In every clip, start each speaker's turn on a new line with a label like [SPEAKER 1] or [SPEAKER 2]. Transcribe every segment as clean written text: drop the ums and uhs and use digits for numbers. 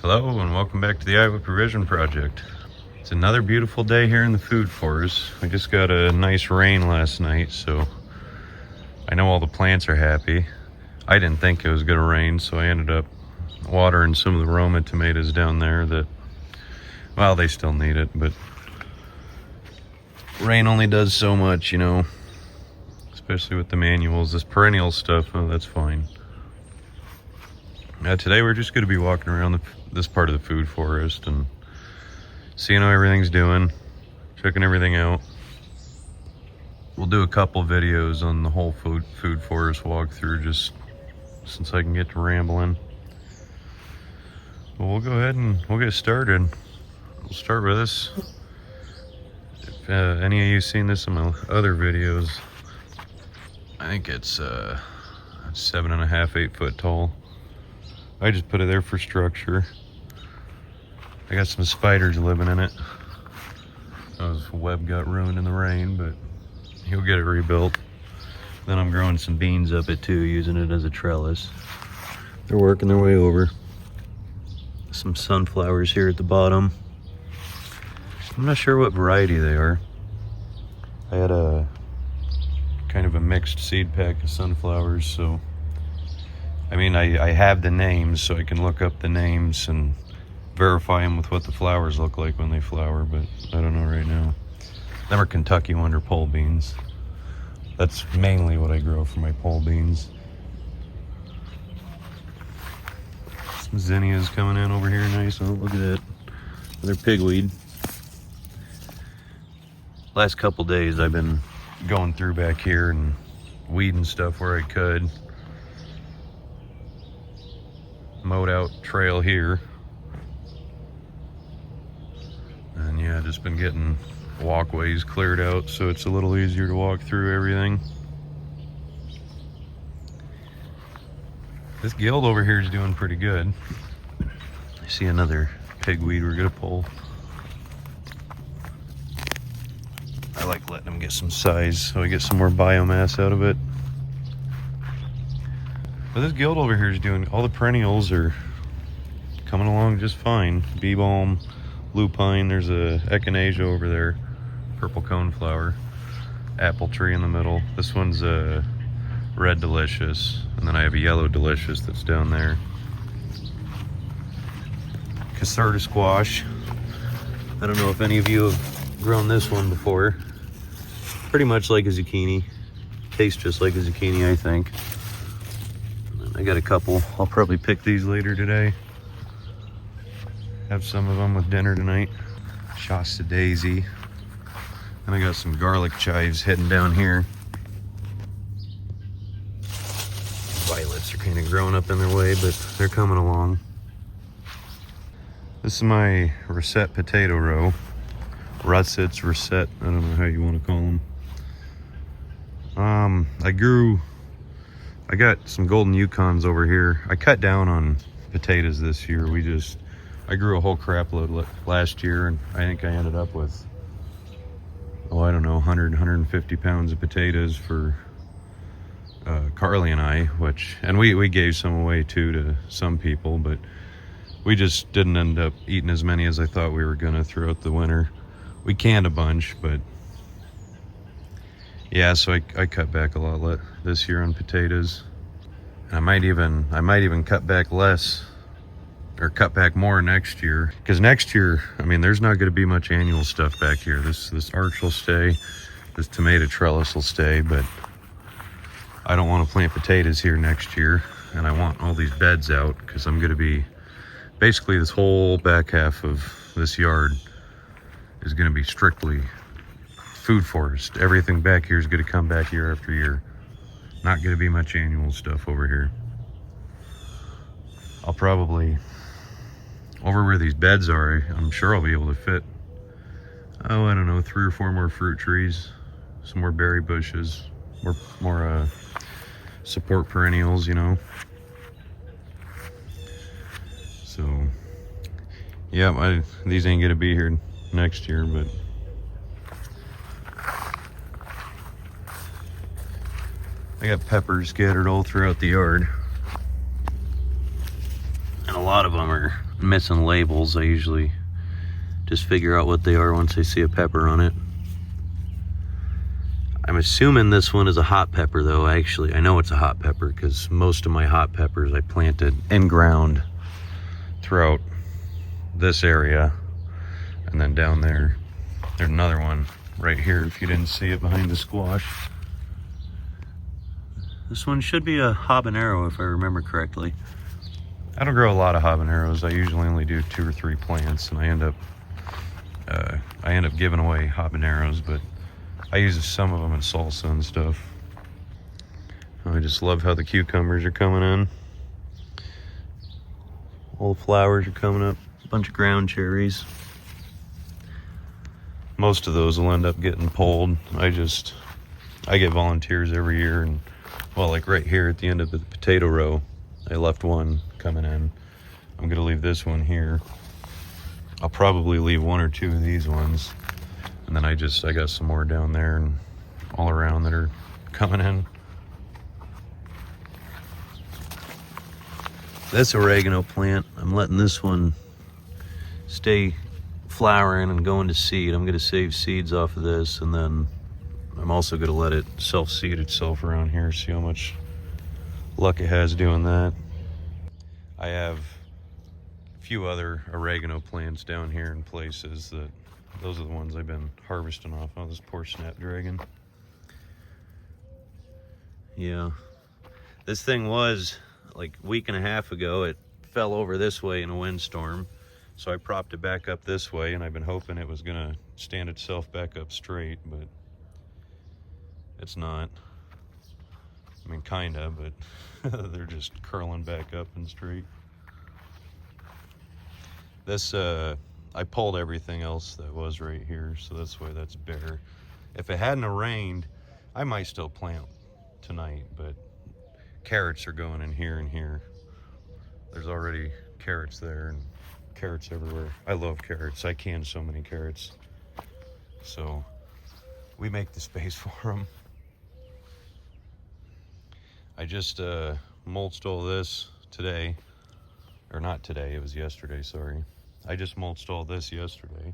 [SPEAKER 1] Hello and welcome back to the Iowa Provision Project. It's another beautiful day here in the food forest. We just got a nice rain last night, so I know all the plants are happy. I didn't think it was going to rain, so I ended up watering some of the Roma tomatoes down there that, well, they still need it, but rain only does so much, you know, especially with the manuals. This perennial stuff, oh, that's fine. Today we're just going to be walking around this part of the food forest and seeing how everything's doing, checking everything out. We'll do a couple videos on the whole food forest walkthrough just since I can get to rambling. But we'll go ahead and we'll get started. We'll start with this. If any of you seen this in my other videos, I think it's 7.5, 8 foot tall. I just put it there for structure. I got some spiders living in it. His web got ruined in the rain, but he'll get it rebuilt. Then I'm growing some beans up it too, using it as a trellis. They're working their way over. Some sunflowers here at the bottom. I'm not sure what variety they are. I had a kind of a mixed seed pack of sunflowers, so I mean, I have the names, so I can look up the names and verify them with what the flowers look like when they flower, but I don't know right now. Them are Kentucky Wonder pole beans. That's mainly what I grow for my pole beans. Some zinnias coming in over here, nice. Oh, look at that. Another pigweed. Last couple days I've been going through back here and weeding stuff where I could. Mowed out trail here, and yeah, just been getting walkways cleared out so it's a little easier to walk through everything. This guild over here is doing pretty good. I see another pigweed we're gonna pull. I like letting them get some size so I get some more biomass out of it. But this guild over here is doing, all the perennials are coming along just fine. Bee balm, lupine, there's a echinacea over there, purple coneflower, apple tree in the middle. This one's a red delicious, and then I have a yellow delicious that's down there. Cassata squash. I don't know if any of you have grown this one before. Pretty much like a zucchini. Tastes just like a zucchini, I think. I got a couple. I'll probably pick these later today. Have some of them with dinner tonight. Shasta daisy. And I got some garlic chives heading down here. Violets are kind of growing up in their way, but they're coming along. This is my russet potato row. Russets, russet, I don't know how you want to call them. I got some golden Yukons over here. I cut down on potatoes this year. I grew a whole crap load last year, and I think I ended up with, I don't know, 100, 150 pounds of potatoes for Carly and I, and we gave some away too to some people, but we just didn't end up eating as many as I thought we were gonna throughout the winter. We canned a bunch, but yeah, so I cut back a lot this year on potatoes. And I might even cut back less, or cut back more next year. Because next year, I mean, there's not going to be much annual stuff back here. This arch will stay, this tomato trellis will stay, but I don't want to plant potatoes here next year. And I want all these beds out because I'm going to be, basically this whole back half of this yard is going to be strictly food forest. Everything back here is going to come back year after year. Not going to be much annual stuff over here. I'll probably, over where these beds are, I'm sure I'll be able to fit, I don't know, 3 or 4 more fruit trees, some more berry bushes, more support perennials, you know. So yeah, these ain't going to be here next year, but I got peppers scattered all throughout the yard. And a lot of them are missing labels. I usually just figure out what they are once I see a pepper on it. I'm assuming this one is a hot pepper though. Actually, I know it's a hot pepper because most of my hot peppers I planted in ground throughout this area. And then down there, there's another one right here if you didn't see it behind the squash. This one should be a habanero if I remember correctly. I don't grow a lot of habaneros. I usually only do 2 or 3 plants, and I end up giving away habaneros, but I use some of them in salsa and stuff. I just love how the cucumbers are coming in. All the flowers are coming up. A bunch of ground cherries. Most of those will end up getting pulled. I get volunteers every year, and well, like right here at the end of the potato row, I left one coming in. I'm gonna leave this one here. I'll probably leave 1 or 2 of these ones, and then I got some more down there and all around that are coming in. This oregano plant, I'm letting this one stay flowering and going to seed. I'm gonna save seeds off of this, and then I'm also gonna let it self-seed itself around here, see how much luck it has doing that. I have a few other oregano plants down here in places that, those are the ones I've been harvesting off. Oh, this poor snapdragon. Yeah, this thing was like a week and a half ago, it fell over this way in a windstorm. So I propped it back up this way, and I've been hoping it was gonna stand itself back up straight, but it's not. I mean, kinda, but they're just curling back up and straight. This, I pulled everything else that was right here, so that's why that's bare. If it hadn't rained, I might still plant tonight, but carrots are going in here and here. There's already carrots there and carrots everywhere. I love carrots. I can so many carrots. So we make the space for them. I just mulched all this today, or not today, it was yesterday, sorry. I just mulched all this yesterday.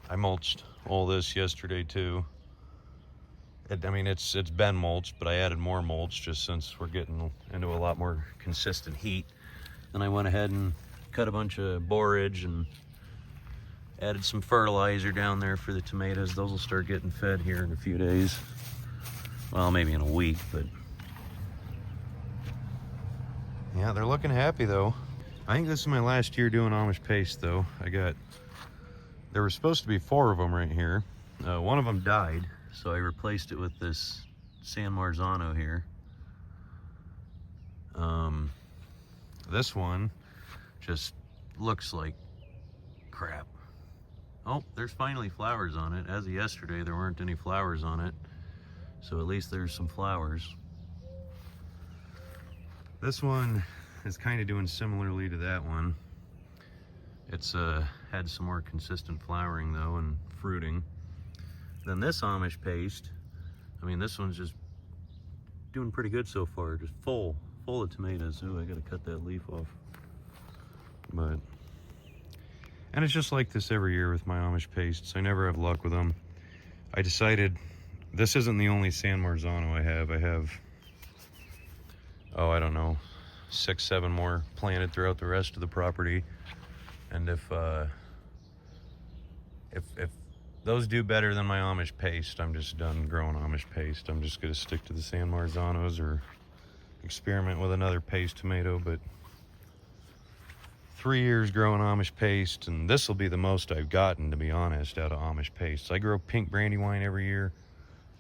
[SPEAKER 1] I mulched all this yesterday too. I mean, it's been mulched, but I added more mulch just since we're getting into a lot more consistent heat. Then I went ahead and cut a bunch of borage and added some fertilizer down there for the tomatoes. Those will start getting fed here in a few days. Well, maybe in a week, but yeah, they're looking happy though. I think this is my last year doing Amish paste though. There were supposed to be 4 of them right here. One of them died, so I replaced it with this San Marzano here. This one just looks like crap. Oh, there's finally flowers on it. As of yesterday, there weren't any flowers on it, so at least there's some flowers. This one is kind of doing similarly to that one. It's had some more consistent flowering though and fruiting. Then this Amish paste, I mean, this one's just doing pretty good so far, just full of tomatoes. Ooh, I gotta cut that leaf off. And it's just like this every year with my Amish pastes. I never have luck with them. I decided this isn't the only San Marzano I have. I have, oh, I don't know, 6, 7 more planted throughout the rest of the property. And if those do better than my Amish paste, I'm just done growing Amish paste. I'm just gonna stick to the San Marzanos or experiment with another paste tomato. But 3 years growing Amish paste, and this will be the most I've gotten, to be honest, out of Amish paste. I grow pink brandywine every year,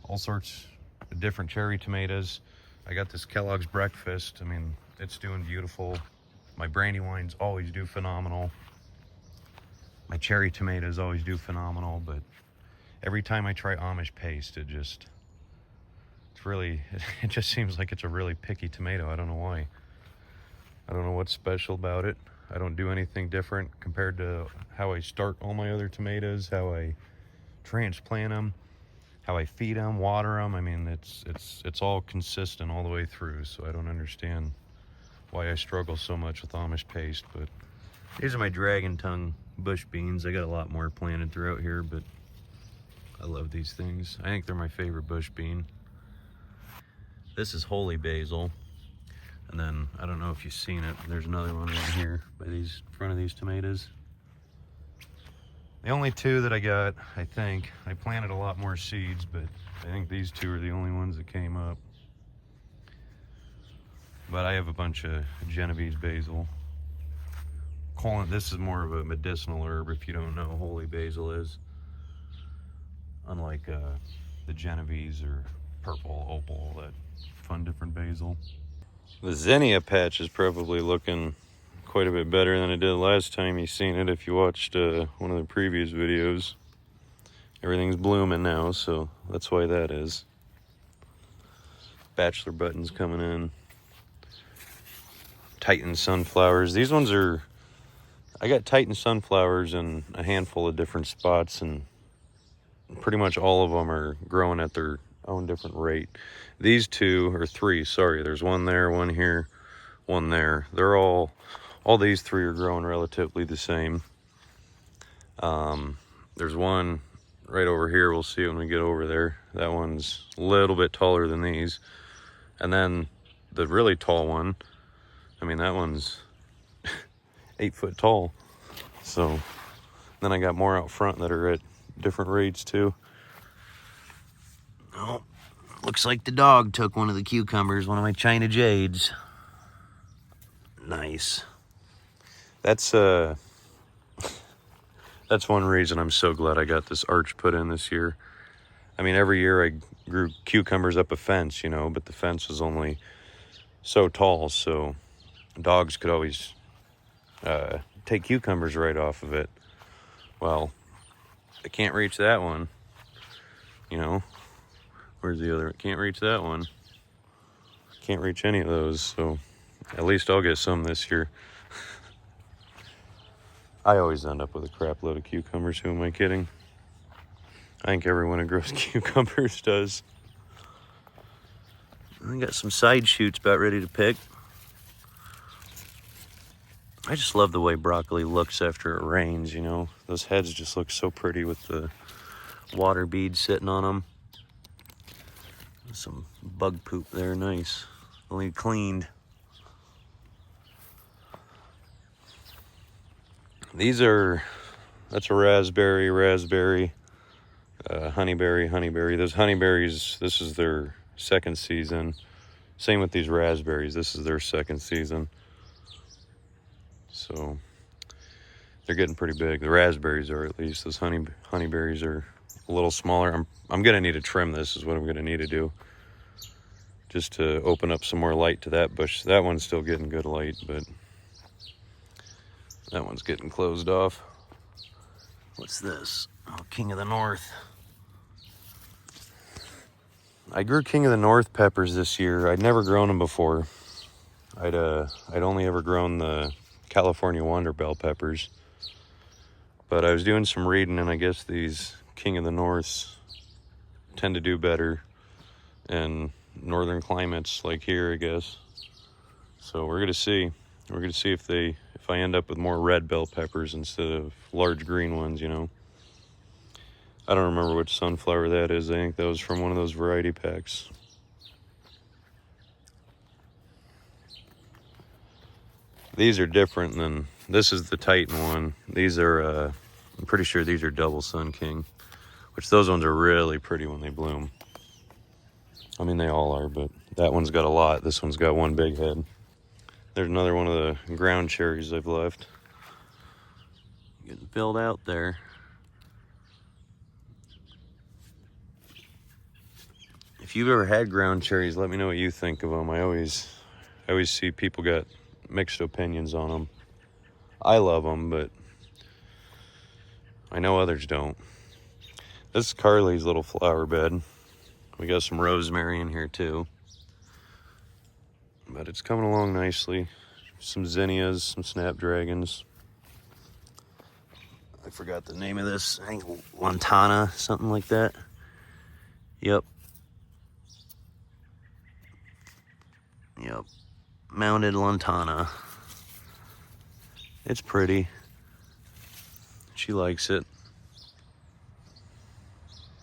[SPEAKER 1] all sorts of different cherry tomatoes. I got this Kellogg's Breakfast. I mean, it's doing beautiful. My brandywines always do phenomenal. My cherry tomatoes always do phenomenal, but every time I try Amish paste, it just seems like it's a really picky tomato. I don't know why. I don't know what's special about it. I don't do anything different compared to how I start all my other tomatoes, how I transplant them, how I feed them, water them. I mean, it's all consistent all the way through, so I don't understand why I struggle so much with Amish paste. But these are my dragon tongue bush beans. I got a lot more planted throughout here, but I love these things. I think they're my favorite bush bean. This is holy basil. And then, I don't know if you've seen it, there's another one right here by these front of these tomatoes. The only two that I got, I think, I planted a lot more seeds, but I think these two are the only ones that came up. But I have a bunch of Genovese basil. This is more of a medicinal herb, if you don't know, holy basil is. Unlike the Genovese or purple, opal, that fun different basil. The zinnia patch is probably looking quite a bit better than it did last time you seen it. If you watched one of the previous videos, everything's blooming now, so that's why that is. Bachelor buttons coming in. Titan sunflowers. These ones are, I got Titan sunflowers in a handful of different spots, and pretty much all of them are growing at their own different rate. These two, or three, sorry, there's one there, one here, one there. They're all these three are growing relatively the same. There's one right over here, we'll see when we get over there. That one's a little bit taller than these. And then the really tall one, I mean, that one's 8 foot tall. So then I got more out front that are at different rates too. Oh, looks like the dog took one of the cucumbers, one of my China jades. Nice. That's one reason I'm so glad I got this arch put in this year. I mean, every year I grew cucumbers up a fence, you know, but the fence was only so tall, so dogs could always take cucumbers right off of it. Well, I can't reach that one, you know. Where's the other? Can't reach that one. Can't reach any of those, so at least I'll get some this year. I always end up with a crap load of cucumbers. Who am I kidding? I think everyone who grows cucumbers does. I got some side shoots about ready to pick. I just love the way broccoli looks after it rains, you know. Those heads just look so pretty with the water beads sitting on them. Some bug poop there, nice. Only cleaned. That's a raspberry, honeyberry. Those honeyberries, this is their second season. Same with these raspberries, this is their second season. So they're getting pretty big. The raspberries are, at least. Those honeyberries are a little smaller. I'm gonna need to trim this, is what I'm gonna need to do. Just to open up some more light to that bush. That one's still getting good light, but that one's getting closed off. What's this? Oh, King of the North. I grew King of the North peppers this year. I'd never grown them before. I'd only ever grown the California Wonder Bell peppers. But I was doing some reading, and I guess these King of the Norths tend to do better in northern climates like here, I guess. So we're gonna see. We're gonna see if I end up with more red bell peppers instead of large green ones, you know. I don't remember which sunflower that is. I think that was from one of those variety packs. These are different than, this is the Titan one. These are, I'm pretty sure these are double Sun King, which those ones are really pretty when they bloom. I mean, they all are, but that one's got a lot. This one's got one big head. There's another one of the ground cherries I've left. Getting filled out there. If you've ever had ground cherries, let me know what you think of them. I always see people got mixed opinions on them. I love them, but I know others don't. This is Carly's little flower bed. We got some rosemary in here too. But it's coming along nicely. Some zinnias, some snapdragons. I forgot the name of this. I think Lantana, something like that. Yep. mounted lantana. It's pretty. She likes it.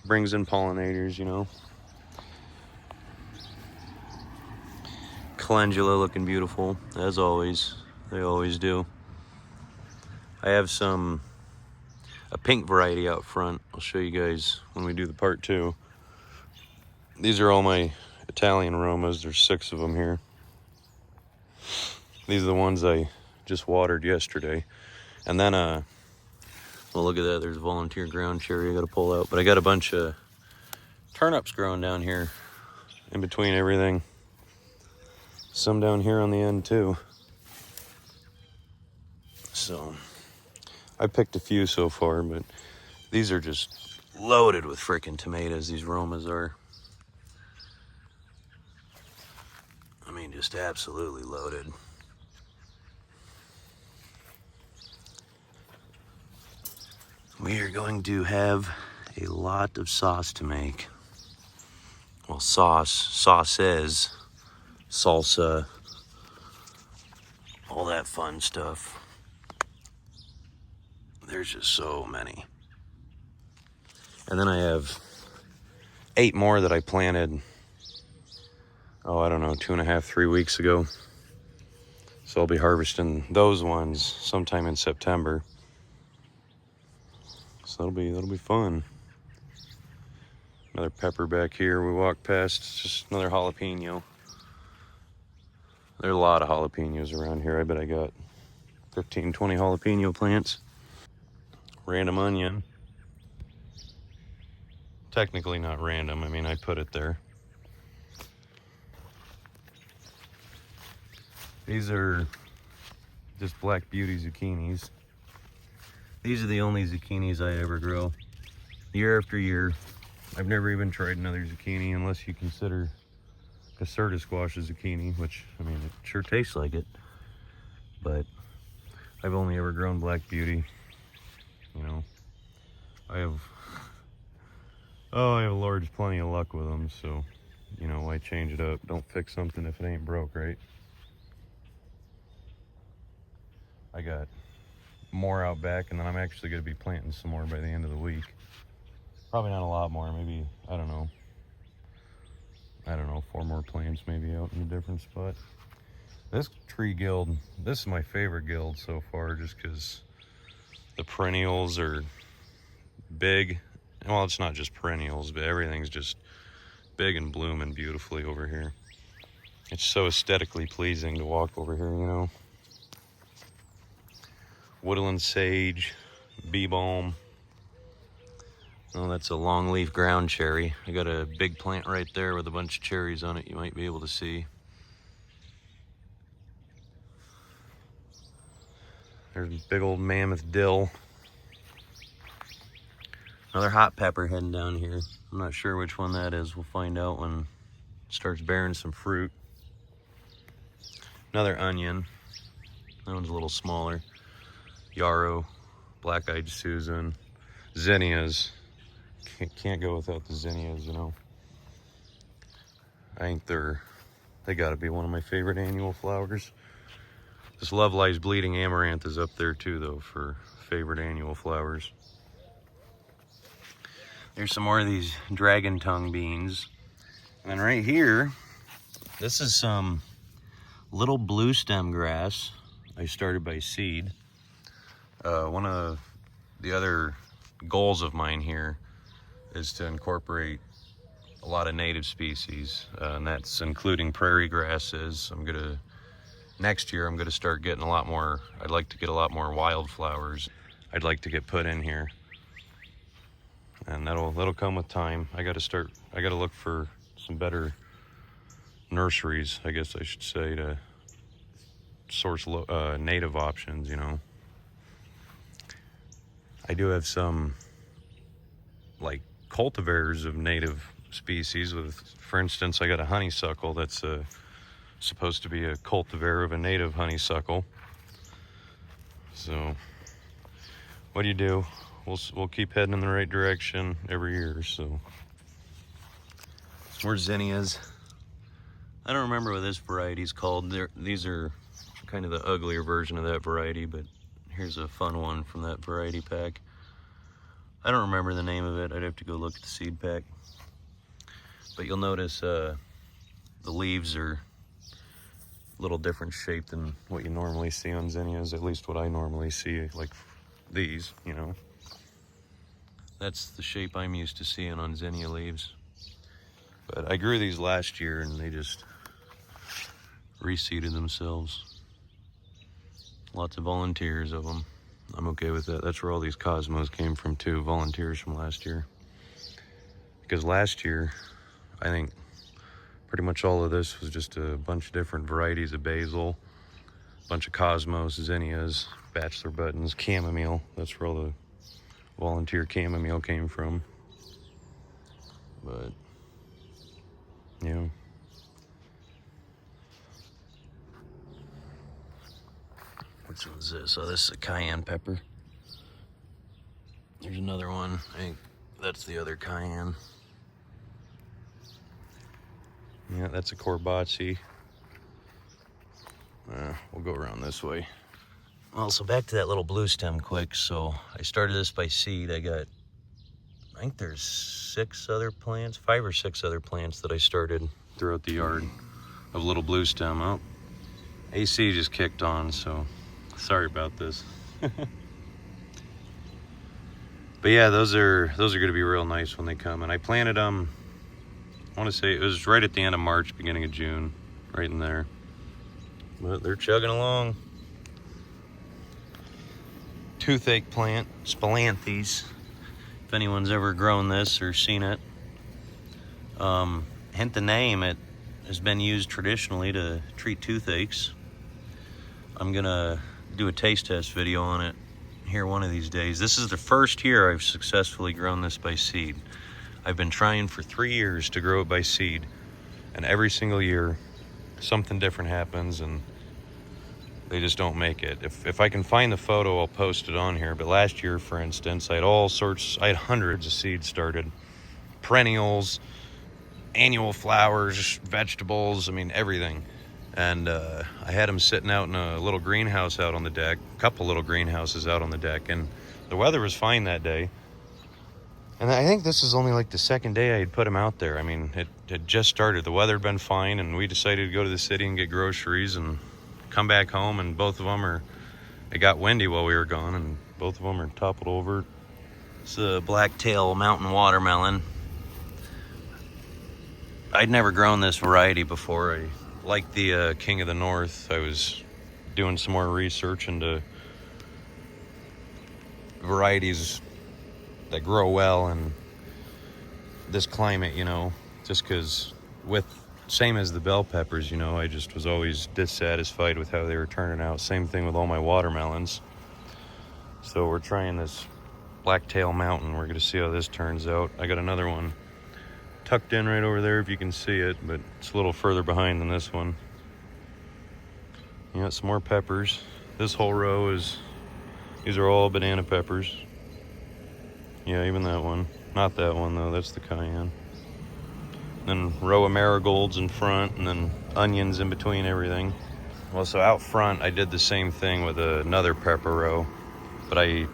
[SPEAKER 1] Brings in pollinators, you know. Calendula looking beautiful, as always. They always do. I have a pink variety out front. I'll show you guys when we do the part 2. These are all my Italian aromas. There's 6 of them here. These are the ones I just watered yesterday. And then, well, look at that. There's a volunteer ground cherry I got to pull out. But I got a bunch of turnips growing down here in between everything. Some down here on the end too. So I picked a few so far, but these are just loaded with freaking tomatoes. These Romas are. I mean, just absolutely loaded. We are going to have a lot of sauce to make. Well, sauces, salsa, all that fun stuff. There's just so many. And then I have 8 more that I planted, I don't know, 2.5, 3 weeks ago. So I'll be harvesting those ones sometime in September. So that'll be fun. Another pepper back here we walked past. It's just another jalapeno. There are a lot of jalapenos around here. I bet I got 15, 20 jalapeno plants. Random onion. Technically not random. I mean, I put it there. These are just Black Beauty zucchinis. These are the only zucchinis I ever grow. Year after year. I've never even tried another zucchini unless you consider caserta squash a zucchini, which, I mean, it sure tastes like it. But I've only ever grown Black Beauty. You know, I have Lord's plenty of luck with them, so, you know, why change it up? Don't fix something if it ain't broke, right? I got more out back, and then I'm actually going to be planting some more by the end of the week. Probably not a lot more, maybe, I don't know, 4 more plants maybe out in a different spot. This tree guild, this is my favorite guild so far, just because the perennials are big. Well, it's not just perennials, but everything's just big and blooming beautifully over here. It's so aesthetically pleasing to walk over here, you know. Woodland sage, bee balm. Oh, that's a longleaf ground cherry. I got a big plant right there with a bunch of cherries on it. You might be able to see. There's a big old mammoth dill. Another hot pepper heading down here. I'm not sure which one that is. We'll find out when it starts bearing some fruit. Another onion. That one's a little smaller. Yarrow, black-eyed Susan, zinnias. Can't go without the zinnias, you know. They gotta be one of my favorite annual flowers. This Love Lies Bleeding Amaranth is up there too, though, for favorite annual flowers. There's some more of these dragon tongue beans. And then right here, this is some little blue stem grass I started by seed. One of the other goals of mine here is to incorporate a lot of native species, and that's including prairie grasses. Next year I'm gonna start getting a lot more, I'd like to get a lot more wildflowers I'd like to get put in here. And that'll come with time. I gotta look for some better nurseries, I guess I should say, to source native options, you know. I do have some like cultivars of native species. For instance, I got a honeysuckle that's supposed to be a cultivar of a native honeysuckle. So what do? We'll keep heading in the right direction every year. So more zinnias. I don't remember what this variety is called. These are kind of the uglier version of that variety, but here's a fun one from that variety pack. I don't remember the name of it. I'd have to go look at the seed pack. But you'll notice the leaves are a little different shape than what you normally see on zinnias, at least what I normally see, like these, you know. That's the shape I'm used to seeing on zinnia leaves. But I grew these last year and they just reseeded themselves. Lots of volunteers of them. I'm okay with that. That's where all these cosmos came from too, volunteers from last year. Because last year, I think pretty much all of this was just a bunch of different varieties of basil, a bunch of cosmos, zinnias, bachelor buttons, chamomile. That's where all the volunteer chamomile came from. But, you know. Which one's this? Oh, this is a cayenne pepper. There's another one. I think that's the other cayenne. Yeah, that's a corbaci. We'll go around this way. Well, so back to that little blue stem quick. So I started this by seed. I think there's 5 or 6 other plants that I started throughout the yard of little blue stem. Oh, AC just kicked on, so sorry about this. But yeah, those are going to be real nice when they come. And I planted them, I want to say it was right at the end of March, beginning of June, right in there. But they're chugging along. Toothache plant, Spilanthes. If anyone's ever grown this or seen it, hint the name, it has been used traditionally to treat toothaches. I'm gonna do a taste test video on it here one of these days. This is the first year I've successfully grown this by seed. I've been trying for 3 years to grow it by seed, and every single year something different happens and they just don't make it. If I can find the photo, I'll post it on here. But last year, for instance, I had hundreds of seeds started. Perennials, annual flowers, vegetables, I mean, everything. And I had them sitting out in a little greenhouse out on the deck, a couple little greenhouses out on the deck, and the weather was fine that day. And I think this is only like the second day I had put them out there. I mean, it had just started. The weather had been fine, and we decided to go to the city and get groceries and come back home, and both of them it got windy while we were gone, and both of them are toppled over. It's a blacktail mountain watermelon. I'd never grown this variety before. I liked the King of the North. I was doing some more research into varieties that grow well in this climate, you know, just because same as the bell peppers, you know, I just was always dissatisfied with how they were turning out. Same thing with all my watermelons. So we're trying this Blacktail Mountain. We're going to see how this turns out. I got another one tucked in right over there if you can see it, but it's a little further behind than this one. You got some more peppers. This whole row these are all banana peppers. Yeah, even that one. Not that one though, that's the cayenne. Then row of marigolds in front, and then onions in between everything. Well, so out front I did the same thing with another pepper row, but I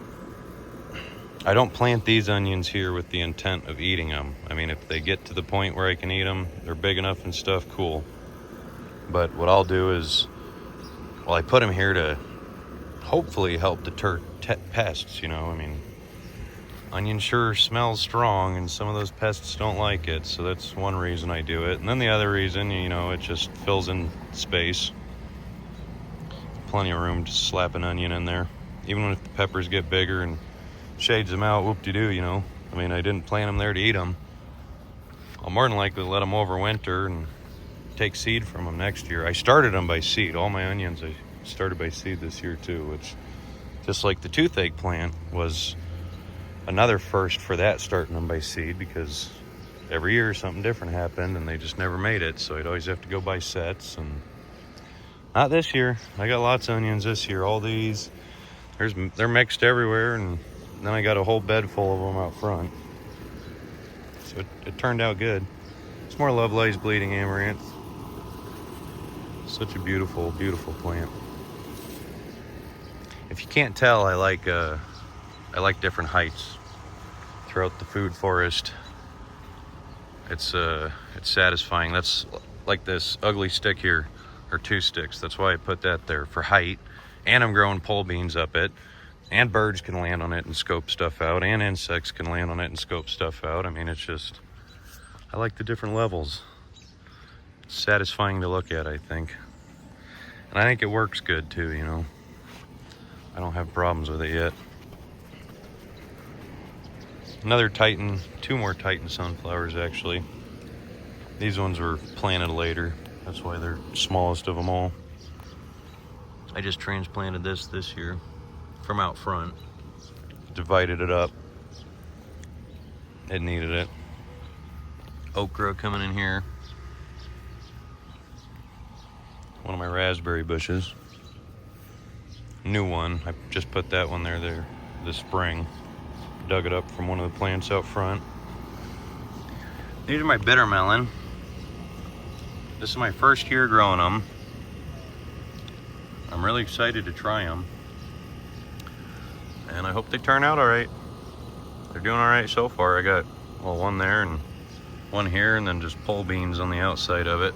[SPEAKER 1] don't plant these onions here with the intent of eating them. I mean, if they get to the point where I can eat them, they're big enough and stuff, cool. But what I'll do is, I put them here to hopefully help deter pests, you know. I mean, onion sure smells strong, and some of those pests don't like it, so that's one reason I do it. And then the other reason, you know, it just fills in space. Plenty of room to slap an onion in there. Even if the peppers get bigger and shades them out, whoop-de-doo, you know. I mean, I didn't plant them there to eat them. I'll more than likely let them overwinter and take seed from them next year. I started them by seed. All my onions I started by seed this year too, which, just like the toothache plant, was another first for that, starting them by seed, because every year something different happened and they just never made it, so I'd always have to go by sets. And not this year. I got lots of onions this year. All these, they're mixed everywhere, and then I got a whole bed full of them out front, so it turned out good. It's more Lovelace bleeding amaranth. Such a beautiful, beautiful plant. If you can't tell, I like different heights throughout the food forest. It's satisfying. That's like this ugly stick here, or 2 sticks. That's why I put that there for height. And I'm growing pole beans up it. And birds can land on it and scope stuff out. And insects can land on it and scope stuff out. I mean, it's just, I like the different levels. It's satisfying to look at, I think. And I think it works good too, you know. I don't have problems with it yet. Another Titan, 2 more Titan sunflowers actually. These ones were planted later. That's why they're smallest of them all. I just transplanted this year from out front. Divided it up. It needed it. Okra coming in here. One of my raspberry bushes. New one. I just put that one there this spring. Dug it up from one of the plants out front. These are my bitter melon. This is my first year growing them. I'm really excited to try them. And I hope they turn out all right. They're doing all right so far. I got, well, one there and one here, and then just pole beans on the outside of it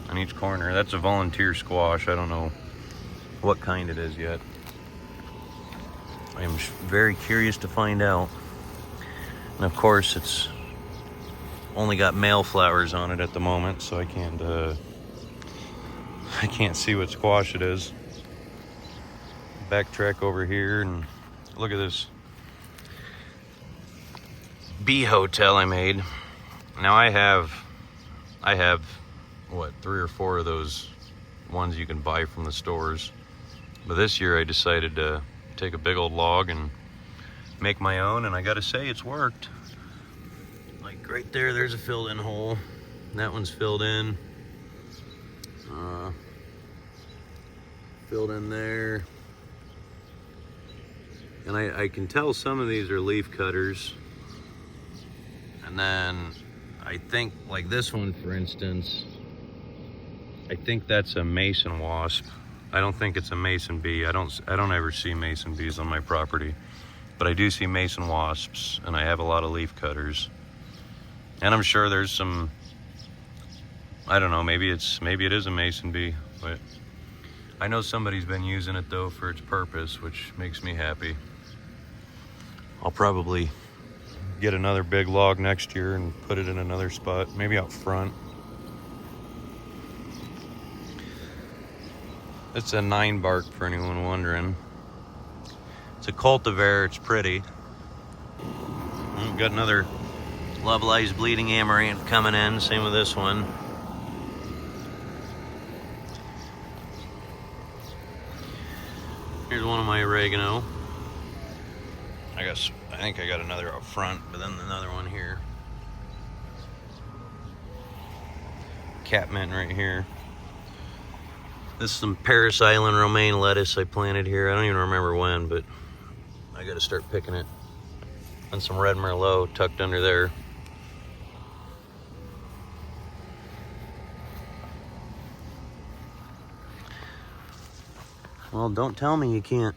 [SPEAKER 1] on each corner. That's a volunteer squash. I don't know what kind it is yet. I am very curious to find out. And of course, it's only got male flowers on it at the moment, so I can't see what squash it is. Backtrack over here and look at this bee hotel I made. Now I have what, 3 or 4 of those ones you can buy from the stores. But this year I decided to take a big old log and make my own, and I gotta say it's worked. Like right there's a filled in hole. That one's filled in. Filled in there. And I can tell some of these are leaf cutters. And then I think like this one, for instance, I think that's a mason wasp. I don't think it's a mason bee. I don't ever see mason bees on my property, but I do see mason wasps, and I have a lot of leaf cutters. And I'm sure there's some, I don't know, maybe it is a mason bee, but I know somebody's been using it though for its purpose, which makes me happy. I'll probably get another big log next year and put it in another spot, maybe out front. It's a 9 bark for anyone wondering. It's a cultivar, it's pretty. We've got another Lovelace bleeding amaranth coming in, same with this one. Here's one of my oregano. I think I got another up front, but then another one here. Catmint right here. This is some Paris Island romaine lettuce I planted here. I don't even remember when, but I gotta start picking it. And some red merlot tucked under there. Well, don't tell me you can't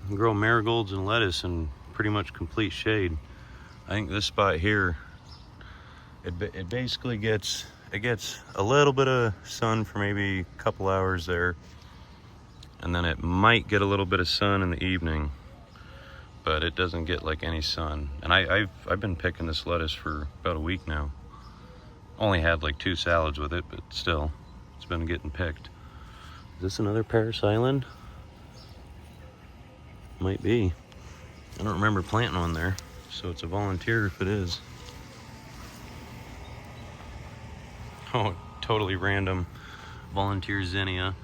[SPEAKER 1] grow marigolds and lettuce in pretty much complete shade. I think this spot here, it basically gets a little bit of sun for maybe a couple hours there, and then it might get a little bit of sun in the evening, but it doesn't get like any sun. And I've been picking this lettuce for about a week now. Only had like 2 salads with it, but still, it's been getting picked. Is this another Paris Island? Might be. I don't remember planting one there, so it's a volunteer if it is. Oh, totally random volunteer zinnia.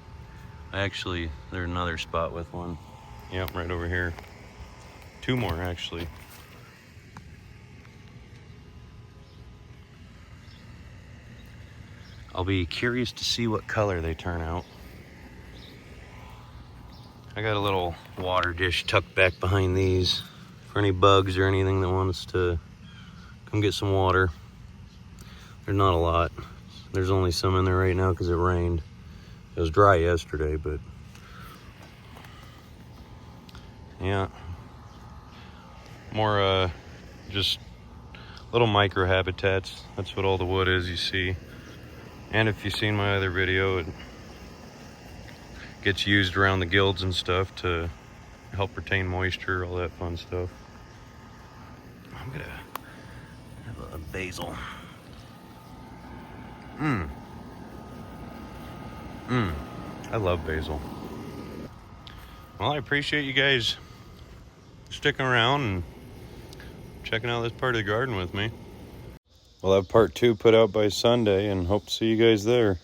[SPEAKER 1] Actually, there's another spot with one. Yep, right over here. 2 more actually. I'll be curious to see what color they turn out. I got a little water dish tucked back behind these for any bugs or anything that wants to come get some water. There's not a lot. There's only some in there right now because it rained. It was dry yesterday, but yeah, more just little micro habitats. That's what all the wood is you see. And if you've seen my other video, it gets used around the guilds and stuff to help retain moisture, all that fun stuff. I'm gonna have a basil. I love basil. Well, I appreciate you guys sticking around and checking out this part of the garden with me. We'll have part 2 put out by Sunday and hope to see you guys there.